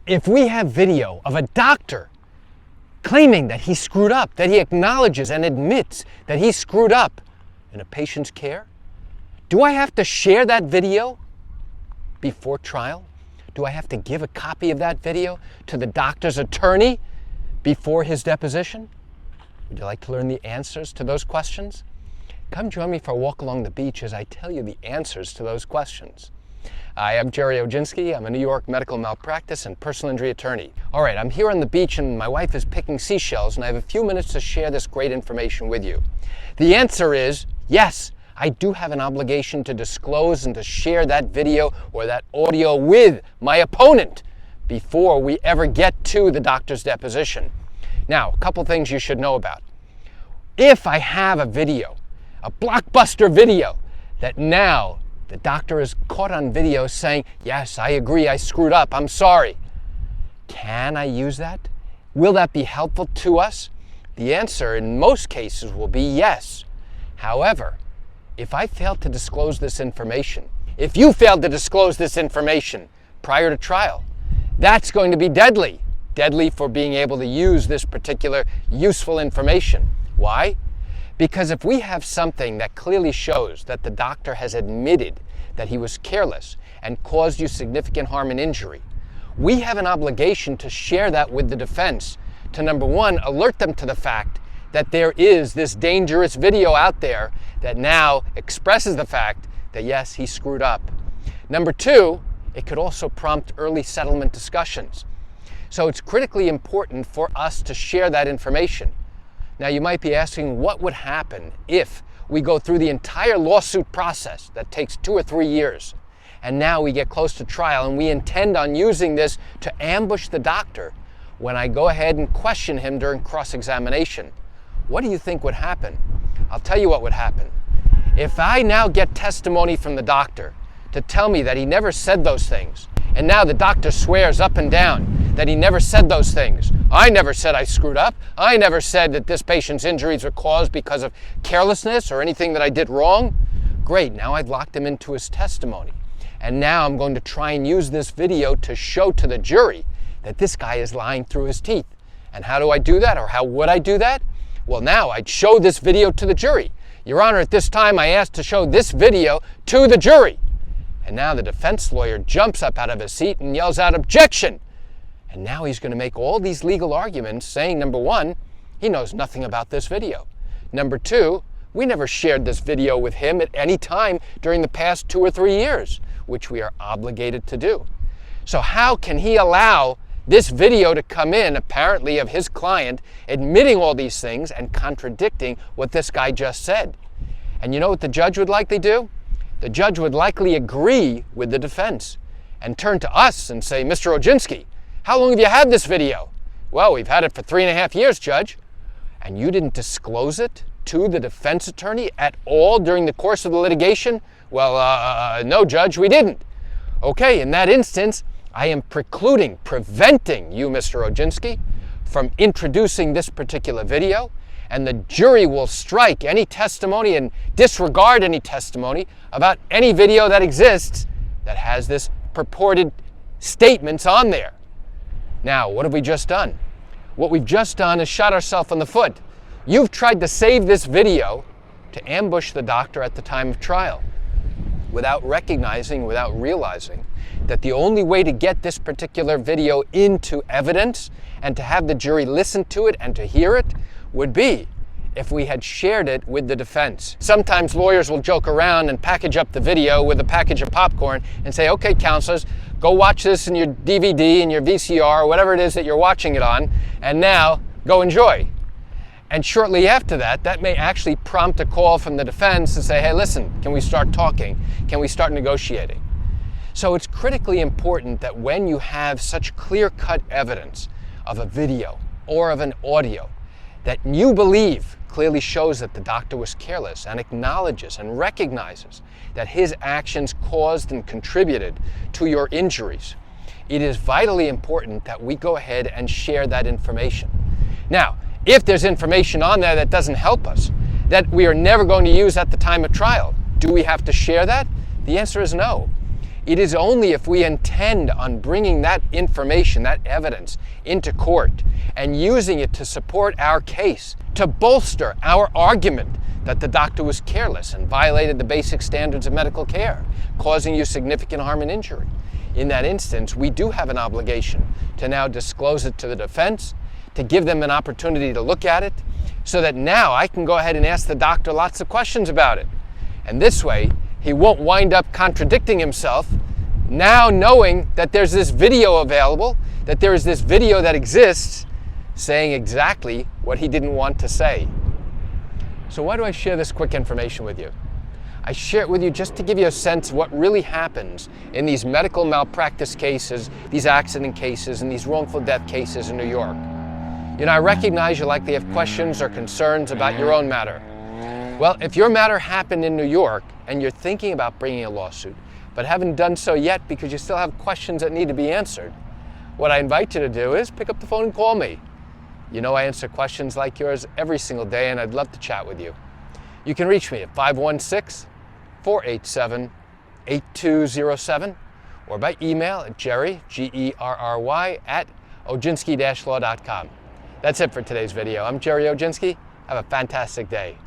If we have video of a doctor claiming that he screwed up, that he acknowledges and admits that he screwed up in a patient's care, do I have to share that video before trial? Do I have to give a copy of that video to the doctor's attorney before his deposition? Would you like to learn the answers to those questions? Come join me for a walk along the beach as I tell you the answers to those questions. Hi, I'm Gerry Oginski. I'm a New York medical malpractice and personal injury attorney. All right, I'm here on the beach and my wife is picking seashells and I have a few minutes to share this great information with you. The answer is yes, I do have an obligation to disclose and to share that video or that audio with my opponent before we ever get to the doctor's deposition. Now, a couple things you should know about. If I have a video, a blockbuster video, that now the doctor is caught on video saying, yes, I agree, I screwed up, I'm sorry. Can I use that? Will that be helpful to us? The answer in most cases will be yes. However, if I fail to disclose this information, if you failed to disclose this information prior to trial, that's going to be deadly. Deadly for being able to use this particular useful information. Why? Because if we have something that clearly shows that the doctor has admitted that he was careless and caused you significant harm and injury, we have an obligation to share that with the defense to, number one, alert them to the fact that there is this dangerous video out there that now expresses the fact that yes, he screwed up. Number two, it could also prompt early settlement discussions. So it's critically important for us to share that information. Now you might be asking, what would happen if we go through the entire lawsuit process that takes 2 or 3 years, and now we get close to trial and we intend on using this to ambush the doctor when I go ahead and question him during cross-examination? What do you think would happen? I'll tell you what would happen. If I now get testimony from the doctor to tell me that he never said those things, and now the doctor swears up and down that he never said those things. I never said I screwed up. I never said that this patient's injuries were caused because of carelessness or anything that I did wrong. Great, now I've locked him into his testimony. And now I'm going to try and use this video to show to the jury that this guy is lying through his teeth. And how do I do that, or how would I do that? Well, now I'd show this video to the jury. Your Honor, at this time I asked to show this video to the jury. And now the defense lawyer jumps up out of his seat and yells out, objection! And now he's going to make all these legal arguments saying, number one, he knows nothing about this video. Number two, we never shared this video with him at any time during the past 2 or 3 years, which we are obligated to do. So how can he allow this video to come in, apparently of his client, admitting all these things and contradicting what this guy just said? And you know what the judge would likely do? The judge would likely agree with the defense and turn to us and say, Mr. Oginski, how long have you had this video? Well, we've had it for 3.5 years, Judge. And you didn't disclose it to the defense attorney at all during the course of the litigation? Well, no, Judge, we didn't. Okay, in that instance, I am preventing you, Mr. Oginski, from introducing this particular video, and the jury will strike any testimony and disregard any testimony about any video that exists that has this purported statements on there. Now, what have we just done? What we've just done is shot ourselves in the foot. You've tried to save this video to ambush the doctor at the time of trial without recognizing, without realizing that the only way to get this particular video into evidence and to have the jury listen to it and to hear it would be if we had shared it with the defense. Sometimes lawyers will joke around and package up the video with a package of popcorn and say, okay, counselors, go watch this in your DVD and your VCR, or whatever it is that you're watching it on, and now go enjoy. And shortly after that, that may actually prompt a call from the defense to say, hey, listen, can we start talking? Can we start negotiating? So it's critically important that when you have such clear-cut evidence of a video or of an audio that you believe clearly shows that the doctor was careless and acknowledges and recognizes that his actions caused and contributed to your injuries, it is vitally important that we go ahead and share that information. Now, if there's information on there that doesn't help us, that we are never going to use at the time of trial, do we have to share that? The answer is no. It is only if we intend on bringing that information, that evidence, into court and using it to support our case, to bolster our argument that the doctor was careless and violated the basic standards of medical care, causing you significant harm and injury. In that instance, we do have an obligation to now disclose it to the defense, to give them an opportunity to look at it, so that now I can go ahead and ask the doctor lots of questions about it. And this way, he won't wind up contradicting himself, now knowing that there's this video available, that there is this video that exists, saying exactly what he didn't want to say. So why do I share this quick information with you? I share it with you just to give you a sense of what really happens in these medical malpractice cases, these accident cases, and these wrongful death cases in New York. You know, I recognize you likely have questions or concerns about your own matter. Well, if your matter happened in New York and you're thinking about bringing a lawsuit, but haven't done so yet because you still have questions that need to be answered, what I invite you to do is pick up the phone and call me. You know I answer questions like yours every single day, and I'd love to chat with you. You can reach me at 516-487-8207 or by email at Gerry, Gerry, at Oginski-law.com. That's it for today's video. I'm Gerry Oginski. Have a fantastic day.